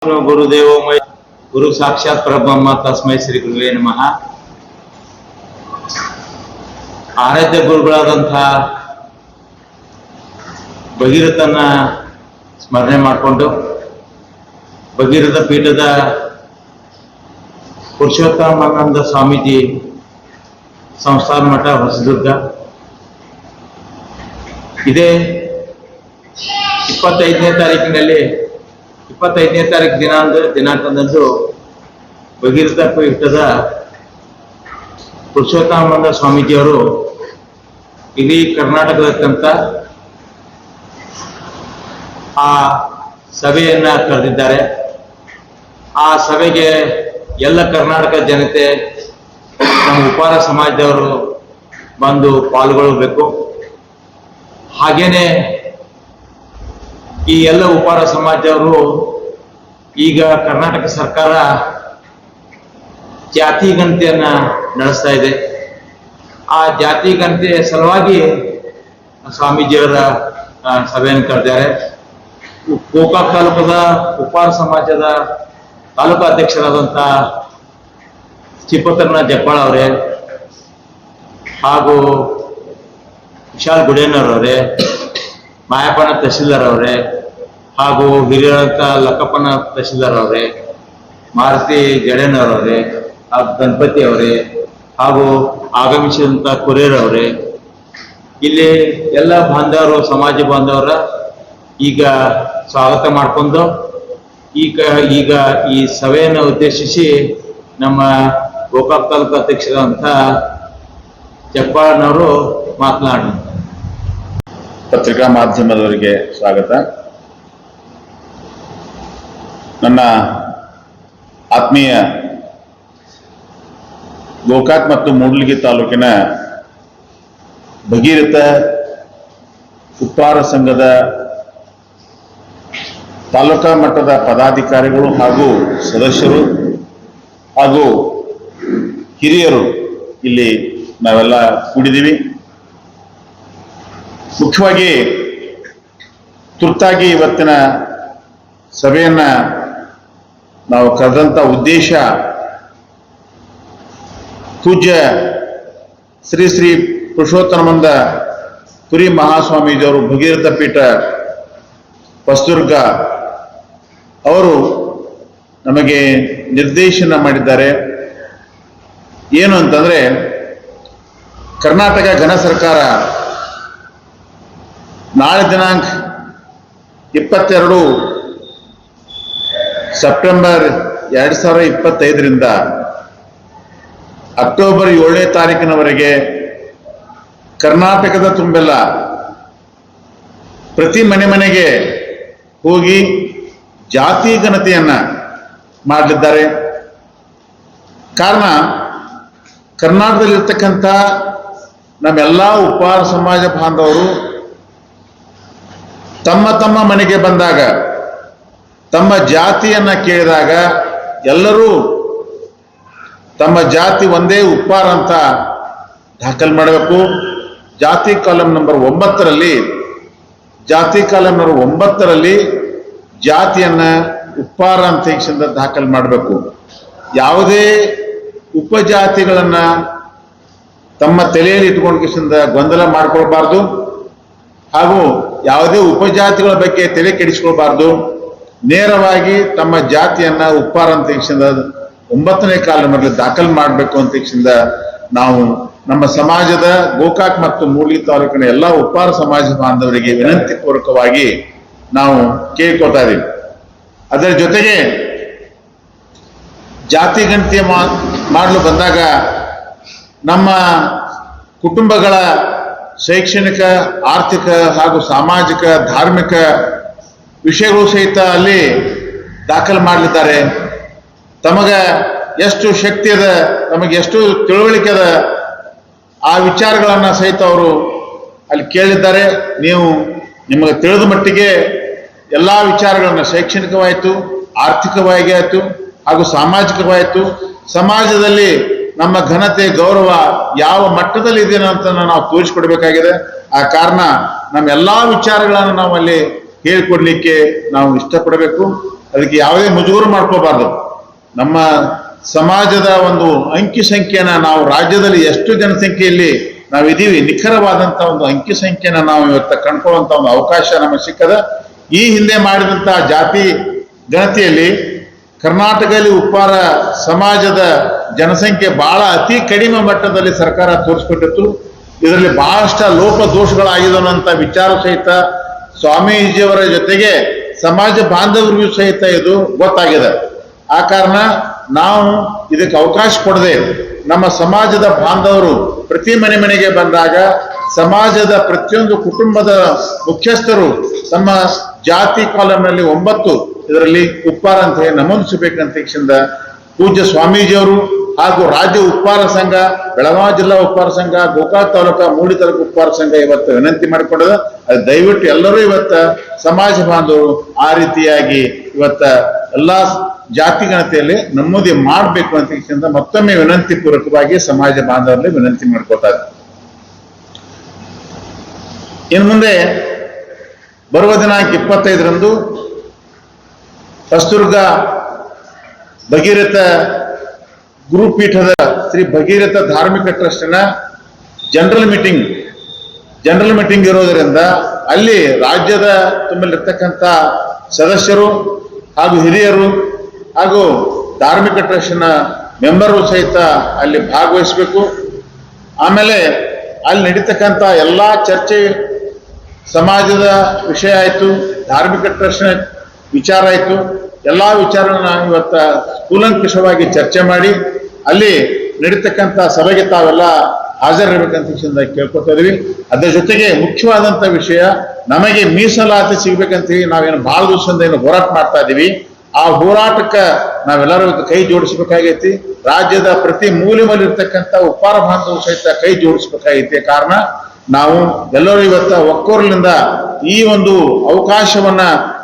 ಗುರುದೇವೋ ಮೈ ಗುರು ಸಾಕ್ಷಾತ್ ಪರಬ್ರಹ್ಮ ತಸ್ಮೈ ಶ್ರೀ ಗುರುವೇ ನಮಃ. ಆರಾಧ್ಯ ಗುರುಗಳಾದಂತಹ ಭಗೀರಥನ ಸ್ಮರಣೆ ಮಾಡಿಕೊಂಡು ಭಗೀರಥ ಪೀಠದ ಪುರುಷೋತ್ತಮಾನಂದ ಸ್ವಾಮೀಜಿ ಸಂಸ್ಥಾನ ಮಠ ಹೊಸದುರ್ಗ ಇದೇ 25ನೇ ತಾರೀಕಿನಲ್ಲಿ 25ನೇ ತಾರೀಕು ದಿನಾಂಕದಂದು ಭಗೀರಥ ಪೀಠದ ಪುರುಷೋತ್ತಮಾನಂದ ಸ್ವಾಮೀಜಿಯವರು ಇಡೀ ಕರ್ನಾಟಕದಾದ್ಯಂತ ಆ ಸಭೆಯನ್ನ ಕರೆದಿದ್ದಾರೆ. ಆ ಸಭೆಗೆ ಎಲ್ಲ ಕರ್ನಾಟಕ ಜನತೆ, ನಮ್ಮ ಉಪಾರ ಸಮಾಜದವರು ಬಂದು ಪಾಲ್ಗೊಳ್ಳಬೇಕು. ಹಾಗೇನೆ ಈ ಎಲ್ಲ ಉಪಾರ ಸಮಾಜದವರು ಈಗ ಕರ್ನಾಟಕ ಸರ್ಕಾರ ಜಾತಿ ಗಣತಿಯನ್ನ ನಡೆಸ್ತಾ ಇದೆ. ಆ ಜಾತಿ ಗಣತಿಯ ಸಲುವಾಗಿ ಸ್ವಾಮೀಜಿಯವರ ಸಭೆಯನ್ನು ಕರೆದಿದ್ದಾರೆ. ಗೋಕಾಕ್ ತಾಲೂಕದ ಉಪಾರ ಸಮಾಜದ ತಾಲೂಕು ಅಧ್ಯಕ್ಷರಾದಂಥ ಚಿಪ್ಪತ್ರನ ಜಪ್ಪಾಳ ಅವರೇ, ಹಾಗೂ ವಿಶಾಲ್ ಗುಡೇನವರವರೇ, ಮಾಯಪ್ಪನ ತಹಶೀಲ್ದಾರ್ ಅವರೇ, ಹಾಗೂ ಹಿರಿಯರಂತ ಲಕ್ಕಪ್ಪನ ತಹಶೀಲ್ದಾರ್ ಅವರೇ, ಮಾರುತಿ ಜಡೇನವರವರೇ, ಹಾಗೂ ಗಣಪತಿ ಅವರೇ, ಹಾಗೂ ಆಗಮಿಸಿದಂಥ ಕುರೇರ್ ಅವರೇ, ಇಲ್ಲಿ ಎಲ್ಲ ಬಾಂಧವರು, ಸಮಾಜ ಬಾಂಧವರ ಈಗ ಸ್ವಾಗತ ಮಾಡಿಕೊಂಡು ಈಗ ಈ ಸಭೆಯನ್ನು ಉದ್ದೇಶಿಸಿ ನಮ್ಮ ಗೋಕಾಕ್ ತಾಲೂಕು ಅಧ್ಯಕ್ಷರಾದಂಥ ಜಪ್ಪಾಳನವರು ಮಾತನಾಡಿ. ಪತ್ರಿಕಾ ಮಾಧ್ಯಮದವರಿಗೆ ಸ್ವಾಗತ. ನನ್ನ ಆತ್ಮೀಯ ಗೋಕಾಕ್ ಮತ್ತು ಮೂಡಲಗಿ ತಾಲೂಕಿನ ಭಗೀರಥ ಉಪ್ಪಾರ ಸಂಘದ ತಾಲೂಕಾ ಮಟ್ಟದ ಪದಾಧಿಕಾರಿಗಳು ಹಾಗೂ ಸದಸ್ಯರು ಹಾಗೂ ಹಿರಿಯರು ಇಲ್ಲಿ ನಾವೆಲ್ಲ ಕೂಡಿದ್ದೀವಿ. ಮುಖ್ಯವಾಗಿ ತುರ್ತಾಗಿ ಇವತ್ತಿನ ಸಭೆಯನ್ನ ನಾವು ಕರೆದಂತ ಉದ್ದೇಶ, ಪೂಜ್ಯ ಶ್ರೀ ಶ್ರೀ ಪುರುಷೋತ್ತಮಾನಂದ ಪುರಿ ಮಹಾಸ್ವಾಮೀಜಿಯವರು ಭಗೀರಥ ಪೀಠ ಹೊಸದುರ್ಗ ಅವರು ನಮಗೆ ನಿರ್ದೇಶನ ಮಾಡಿದ್ದಾರೆ. ಏನು ಅಂತಂದ್ರೆ, ಕರ್ನಾಟಕ ಘನ ಸರ್ಕಾರ ನಾಳೆ ದಿನಾಂಕ 22 ಸೆಪ್ಟೆಂಬರ್ 2025ರಿಂದ ಅಕ್ಟೋಬರ್ 7ನೇ ತಾರೀಕಿನವರೆಗೆ ಕರ್ನಾಟಕದ ತುಂಬೆಲ್ಲ ಪ್ರತಿ ಮನೆಗೆ ಹೋಗಿ ಜಾತಿ ಗಣತಿಯನ್ನ ಮಾಡಲಿದ್ದಾರೆ. ಕಾರಣ, ಕರ್ನಾಟಕದಲ್ಲಿರ್ತಕ್ಕಂಥ ನಮ್ಮೆಲ್ಲ ಉಪಾರ ಸಮಾಜ ಬಾಂಧವರು ತಮ್ಮ ತಮ್ಮ ಮನೆಗೆ ಬಂದಾಗ, ತಮ್ಮ ಜಾತಿಯನ್ನ ಕೇಳಿದಾಗ ಎಲ್ಲರೂ ತಮ್ಮ ಜಾತಿ ಒಂದೇ ಉಪ್ಪಾರ ಅಂತ ದಾಖಲು ಮಾಡಬೇಕು. ಜಾತಿ ಕಾಲಂ ನಂಬರ್ 9ರಲ್ಲಿ ಜಾತಿಯನ್ನ ಉಪ್ಪಾರ ಅಂತ ದಾಖಲು ಮಾಡಬೇಕು. ಯಾವುದೇ ಉಪಜಾತಿಗಳನ್ನ ತಮ್ಮ ತಲೆಯಲ್ಲಿ ಇಟ್ಕೊಂಡು ಗೊಂದಲ ಮಾಡ್ಕೊಳ್ಬಾರ್ದು, ಹಾಗೂ ಯಾವುದೇ ಉಪಜಾತಿಗಳ ಬಗ್ಗೆ ತಲೆ ಕೆಡಿಸ್ಕೊಳ್ಬಾರ್ದು. ನೇರವಾಗಿ ತಮ್ಮ ಜಾತಿಯನ್ನ ಉಪ್ಪಾರ ಅಂತ 9ನೇ ಕಾಲಂನಲ್ಲಿ ದಾಖಲು ಮಾಡಬೇಕು ಅಂತ ನಾವು ನಮ್ಮ ಸಮಾಜದ ಗೋಕಾಕ್ ಮತ್ತು ಮೂಡಲಗಿ ತಾಲೂಕಿನ ಎಲ್ಲ ಉಪ್ಪಾರ ಸಮಾಜ ಬಾಂಧವರಿಗೆ ವಿನಂತಿ ಪೂರ್ವಕವಾಗಿ ನಾವು ಕೇಳ್ಕೊತಾ ಇದ್ದೀವಿ. ಅದರ ಜೊತೆಗೆ ಜಾತಿ ಗಣತಿ ಮಾಡಲು ಬಂದಾಗ ನಮ್ಮ ಕುಟುಂಬಗಳ ಶೈಕ್ಷಣಿಕ, ಆರ್ಥಿಕ ಹಾಗೂ ಸಾಮಾಜಿಕ, ಧಾರ್ಮಿಕ ವಿಷಯಗಳು ಸಹಿತ ಅಲ್ಲಿ ದಾಖಲು ಮಾಡಲಿದ್ದಾರೆ. ತಮಗ ಎಷ್ಟು ಶಕ್ತಿ ಅದ, ತಮಗೆ ಎಷ್ಟು ತಿಳುವಳಿಕೆ ಅದ, ಆ ವಿಚಾರಗಳನ್ನ ಸಹಿತ ಅವರು ಅಲ್ಲಿ ಕೇಳಿದ್ದಾರೆ. ನೀವು ನಿಮಗೆ ತಿಳಿದ ಮಟ್ಟಿಗೆ ಎಲ್ಲಾ ವಿಚಾರಗಳನ್ನ, ಶೈಕ್ಷಣಿಕವಾಯಿತು, ಆರ್ಥಿಕವಾಗಿ ಆಯಿತು ಹಾಗೂ ಸಾಮಾಜಿಕವಾಯಿತು, ಸಮಾಜದಲ್ಲಿ ನಮ್ಮ ಘನತೆ, ಗೌರವ ಯಾವ ಮಟ್ಟದಲ್ಲಿ ಇದೆ ಅಂತ ನಾವು ತೋರಿಸಿಕೊಡ್ಬೇಕಾಗಿದೆ. ಆ ಕಾರಣ ನಮ್ಮೆಲ್ಲಾ ವಿಚಾರಗಳನ್ನು ನಾವು ಅಲ್ಲಿ ಹೇಳಿಕೊಡ್ಲಿಕ್ಕೆ ನಾವು ಇಷ್ಟಪಡಬೇಕು. ಅದಕ್ಕೆ ಯಾವುದೇ ಮುಜುಗರ ಮಾಡ್ಕೋಬಾರ್ದು. ನಮ್ಮ ಸಮಾಜದ ಒಂದು ಅಂಕಿ ಸಂಖ್ಯೆನ ನಾವು ರಾಜ್ಯದಲ್ಲಿ ಎಷ್ಟು ಜನಸಂಖ್ಯೆಯಲ್ಲಿ ನಾವಿದ್ದೀವಿ, ನಿಖರವಾದಂತ ಒಂದು ಅಂಕಿ ಸಂಖ್ಯೆನ ನಾವು ಇವತ್ತು ಕಂಡುಕೊಳ್ಳುವಂತ ಒಂದು ಅವಕಾಶ ನಮಗೆ ಸಿಕ್ಕದ. ಈ ಹಿಂದೆ ಮಾಡಿದಂತ ಜಾತಿ ಗಣತಿಯಲ್ಲಿ ಕರ್ನಾಟಕದಲ್ಲಿ ಉಪ್ಪಾರ ಸಮಾಜದ ಜನಸಂಖ್ಯೆ ಬಹಳ ಅತಿ ಕಡಿಮೆ ಮಟ್ಟದಲ್ಲಿ ಸರ್ಕಾರ ತೋರಿಸ್ಕೊಟ್ಟಿತ್ತು. ಇದರಲ್ಲಿ ಬಹಳಷ್ಟು ಲೋಪ ದೋಷಗಳಾಗಿದವಂತ ವಿಚಾರ ಸಹಿತ ಸ್ವಾಮೀಜಿಯವರ ಜೊತೆಗೆ ಸಮಾಜ ಬಾಂಧವರಿಗೂ ಸಹಿತ ಇದು ಗೊತ್ತಾಗಿದೆ. ಆ ಕಾರಣ ನಾವು ಇದಕ್ಕೆ ಅವಕಾಶ ಕೊಡದೆ ನಮ್ಮ ಸಮಾಜದ ಬಾಂಧವರು ಪ್ರತಿ ಮನೆಗೆ ಬಂದಾಗ ಸಮಾಜದ ಪ್ರತಿಯೊಂದು ಕುಟುಂಬದ ಮುಖ್ಯಸ್ಥರು ತಮ್ಮ ಜಾತಿ ಕಾಲಂನಲ್ಲಿ 9 ಇದರಲ್ಲಿ ಉಪ್ಪಾರ ಅಂತ ಹೇಳಿ ನಮೂದಿಸಬೇಕಂತ ಕ್ಷಣದ ಪೂಜ್ಯ ಸ್ವಾಮೀಜಿಯವರು ಹಾಗೂ ರಾಜ್ಯ ಉಪ್ಪಾರ ಸಂಘ, ಬೆಳಗಾವಿ ಜಿಲ್ಲಾ ಉಪ್ಪಾರ ಸಂಘ, ಗೋಕಾಕ್ ತಾಲೂಕಾ ಮೂಡಿ ತಾಲೂಕು ಉಪ್ಪಾರ ಸಂಘ ಇವತ್ತು ವಿನಂತಿ ಮಾಡಿಕೊಂಡದ. ಅದು ದಯವಿಟ್ಟು ಎಲ್ಲರೂ ಇವತ್ತ ಸಮಾಜ ಬಾಂಧವರು ಆ ರೀತಿಯಾಗಿ ಇವತ್ತ ಎಲ್ಲಾ ಜಾತಿ ಗಣತಿಯಲ್ಲಿ ನಮೂದಿ ಮಾಡಬೇಕು ಅಂತ ಕ್ಷಣದ ಮತ್ತೊಮ್ಮೆ ವಿನಂತಿ ಪೂರ್ವಕವಾಗಿ ಸಮಾಜ ಬಾಂಧವರಲ್ಲಿ ವಿನಂತಿ ಮಾಡ್ಕೊತಾರೆ. ಇನ್ನು ಮುಂದೆ ಬರುವ ದಿನಾಂಕ 25ರಂದು ಹೊಸದುರ್ಗ ಭಗೀರಥ ಗುರುಪೀಠದ ಶ್ರೀ ಭಗೀರಥ ಧಾರ್ಮಿಕ ಟ್ರಸ್ಟಿನ ಜನರಲ್ ಮೀಟಿಂಗ್ ಇರೋದರಿಂದ ಅಲ್ಲಿ ರಾಜ್ಯದ ತುಂಬಲಿರ್ತಕ್ಕಂಥ ಸದಸ್ಯರು ಹಾಗೂ ಹಿರಿಯರು ಹಾಗೂ ಧಾರ್ಮಿಕ ಟ್ರಸ್ಟಿನ ಮೆಂಬರು ಸಹಿತ ಅಲ್ಲಿ ಭಾಗವಹಿಸಬೇಕು. ಆಮೇಲೆ ಅಲ್ಲಿ ನಡೀತಕ್ಕಂಥ ಎಲ್ಲಾ ಚರ್ಚೆ ಸಮಾಜದ ವಿಷಯ ಆಯಿತು, ಧಾರ್ಮಿಕ ಟ್ರಸ್ಟ್ನ ವಿಚಾರ ಆಯಿತು, ಎಲ್ಲಾ ವಿಚಾರನ ಇವತ್ತ ಕೂಲಂಕಷವಾಗಿ ಚರ್ಚೆ ಮಾಡಿ ಅಲ್ಲಿ ನಡೀತಕ್ಕಂಥ ಸಭೆಗೆ ತಾವೆಲ್ಲ ಹಾಜರಿರ್ಬೇಕಂತ ಕೇಳ್ಕೊತಾ ಇದೀವಿ. ಅದರ ಜೊತೆಗೆ ಮುಖ್ಯವಾದಂತ ವಿಷಯ, ನಮಗೆ ಮೀಸಲಾತಿ ಸಿಗ್ಬೇಕಂತ ಹೇಳಿ ನಾವೇನು ಬಹಳ ದಿವಸದಿಂದ ಏನು ಹೋರಾಟ ಮಾಡ್ತಾ ಇದೀವಿ. ಆ ಹೋರಾಟಕ್ಕೆ ನಾವೆಲ್ಲರೂ ಕೈ ಜೋಡಿಸ್ಬೇಕಾಗೈತಿ. ರಾಜ್ಯದ ಪ್ರತಿ ಮೂಲೆ ಇರ್ತಕ್ಕಂಥ ಉಪ್ಪಾರ ಬಾಂಧವರು ಸಹಿತ ಕೈ ಜೋಡಿಸ್ಬೇಕಾಗೈತಿ. ಕಾರಣ ನಾವು ಎಲ್ಲರೂ ಇವತ್ತ ಒಕ್ಕೊರಲಿಂದ ಈ ಒಂದು ಅವಕಾಶವನ್ನ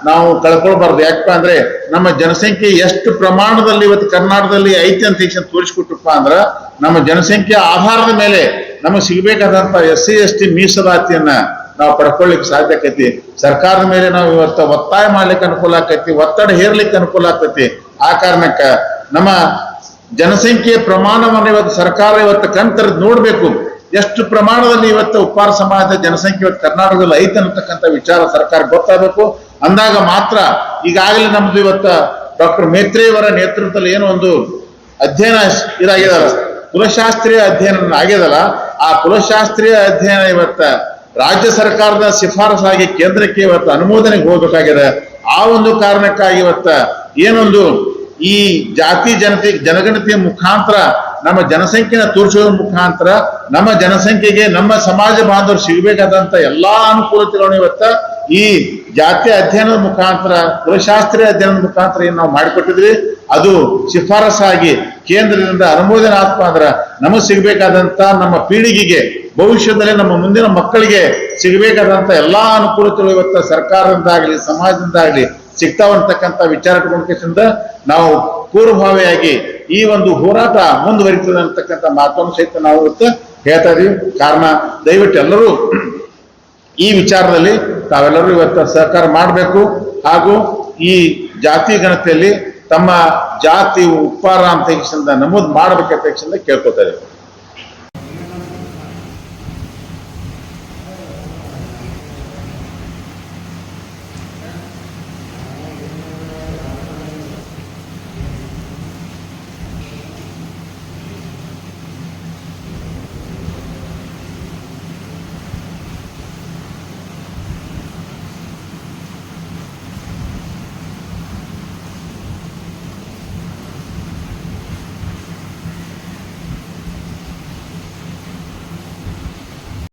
ನಾವು ಕಳ್ಕೊಳ್ಬಾರ್ದು. ಯಾಕಪ್ಪ ಅಂದ್ರೆ ನಮ್ಮ ಜನಸಂಖ್ಯೆ ಎಷ್ಟು ಪ್ರಮಾಣದಲ್ಲಿ ಇವತ್ತು ಕರ್ನಾಟಕದಲ್ಲಿ ಐತಿ ಅಂತ ತೋರಿಸ್ಕೊಟ್ರಪ್ಪ ಅಂದ್ರ ನಮ್ಮ ಜನಸಂಖ್ಯೆ ಆಧಾರದ ಮೇಲೆ ನಮಗೆ ಸಿಗ್ಬೇಕಾದಂತ SC/ST ಮೀಸಲಾತಿಯನ್ನ ನಾವು ಪಡ್ಕೊಳ್ಳಿಕ್ಕೆ ಸಾಧ್ಯ ಆಕೈತಿ. ಸರ್ಕಾರದ ಮೇಲೆ ನಾವು ಇವತ್ತು ಒತ್ತಾಯ ಮಾಡ್ಲಿಕ್ಕೆ ಅನುಕೂಲ ಆಕೈತಿ, ಒತ್ತಡ ಹೇರ್ಲಿಕ್ಕೆ ಅನುಕೂಲ ಆಗ್ತೈತಿ. ಆ ಕಾರಣಕ್ಕ ನಮ್ಮ ಜನಸಂಖ್ಯೆಯ ಪ್ರಮಾಣವನ್ನು ಇವತ್ತು ಸರ್ಕಾರ ಇವತ್ತು ಕಣ್ತರದ್ ನೋಡ್ಬೇಕು. ಎಷ್ಟು ಪ್ರಮಾಣದಲ್ಲಿ ಇವತ್ತು ಉಪ್ಪಾರ ಸಮಾಜದ ಜನಸಂಖ್ಯೆ ಇವತ್ತು ಕರ್ನಾಟಕದಲ್ಲಿ ಐತೆ ಅನ್ನತಕ್ಕಂಥ ವಿಚಾರ ಸರ್ಕಾರ ಗೊತ್ತಾಗಬೇಕು. ಅಂದಾಗ ಮಾತ್ರ ಈಗಾಗಲೇ ನಮ್ದು ಇವತ್ತ ಡಾಕ್ಟರ್ ಮೇತ್ರೆಯವರ ನೇತೃತ್ವದಲ್ಲಿ ಏನೋ ಒಂದು ಅಧ್ಯಯನ ಇದಾಗ್ಯದಲ್ಲ, ಕುಲಶಾಸ್ತ್ರೀಯ ಅಧ್ಯಯನ ಆಗ್ಯದಲ್ಲ, ಆ ಕುಲಶಾಸ್ತ್ರೀಯ ಅಧ್ಯಯನ ಇವತ್ತ ರಾಜ್ಯ ಸರ್ಕಾರದ ಶಿಫಾರಸಾಗಿ ಕೇಂದ್ರಕ್ಕೆ ಇವತ್ತು ಅನುಮೋದನೆಗೆ ಹೋಗ್ಬೇಕಾಗಿದೆ. ಆ ಒಂದು ಕಾರಣಕ್ಕಾಗಿ ಇವತ್ತ ಏನೊಂದು ಈ ಜಾತಿ ಜನಗಣತಿಯ ಮುಖಾಂತರ ನಮ್ಮ ಜನಸಂಖ್ಯೆನ ತೋರಿಸೋದ್ರ ಮುಖಾಂತರ ನಮ್ಮ ಜನಸಂಖ್ಯೆಗೆ ನಮ್ಮ ಸಮಾಜ ಬಾಂಧವರು ಸಿಗಬೇಕಾದಂತ ಎಲ್ಲಾ ಅನುಕೂಲತೆಗಳನ್ನು ಇವತ್ತ ಈ ಜಾತಿ ಅಧ್ಯಯನದ ಮುಖಾಂತರ, ಕುಲಶಾಸ್ತ್ರೀಯ ಅಧ್ಯಯನದ ಮುಖಾಂತರ ಏನ್ ನಾವು ಮಾಡಿಕೊಟ್ಟಿದ್ವಿ, ಅದು ಶಿಫಾರಸಾಗಿ ಕೇಂದ್ರದಿಂದ ಅನುಮೋದನೆ ಆತ್ಮ ಅಂದ್ರೆ ನಮಗೆ ಸಿಗಬೇಕಾದಂತ ನಮ್ಮ ಪೀಳಿಗೆಗೆ, ಭವಿಷ್ಯದಲ್ಲಿ ನಮ್ಮ ಮುಂದಿನ ಮಕ್ಕಳಿಗೆ ಸಿಗಬೇಕಾದಂತ ಎಲ್ಲಾ ಅನುಕೂಲತೆಗಳು ಇವತ್ತ ಸರ್ಕಾರದಿಂದಾಗ್ಲಿ ಸಮಾಜದಿಂದಾಗ್ಲಿ ಸಿಗ್ತಾವಂತಕ್ಕಂಥ ವಿಚಾರ ಇಟ್ಕೊಂಡ್ಕಿಂದ ನಾವು ಪೂರ್ವಭಾವಿಯಾಗಿ ಈ ಒಂದು ಹೋರಾಟ ಮುಂದುವರಿತದೆ ಅಂತಕ್ಕಂಥ ಮಾತನ್ನು ಸಹಿತ ನಾವು ಇವತ್ತು ಹೇಳ್ತಾ ಇದೀವಿ. ಕಾರಣ ದಯವಿಟ್ಟು ಎಲ್ಲರೂ ಈ ವಿಚಾರದಲ್ಲಿ ತಾವೆಲ್ಲರೂ ಇವತ್ತು ಸಹಕಾರ ಮಾಡಬೇಕು ಹಾಗೂ ಈ ಜಾತಿ ಗಣತಿಯಲ್ಲಿ ತಮ್ಮ ಜಾತಿ ಉಪ್ಪಾರ ಅಂತ ನಮೂದು ಮಾಡಬೇಕಂತ ಕೇಳ್ಕೊತಾ ಇದೀವಿ.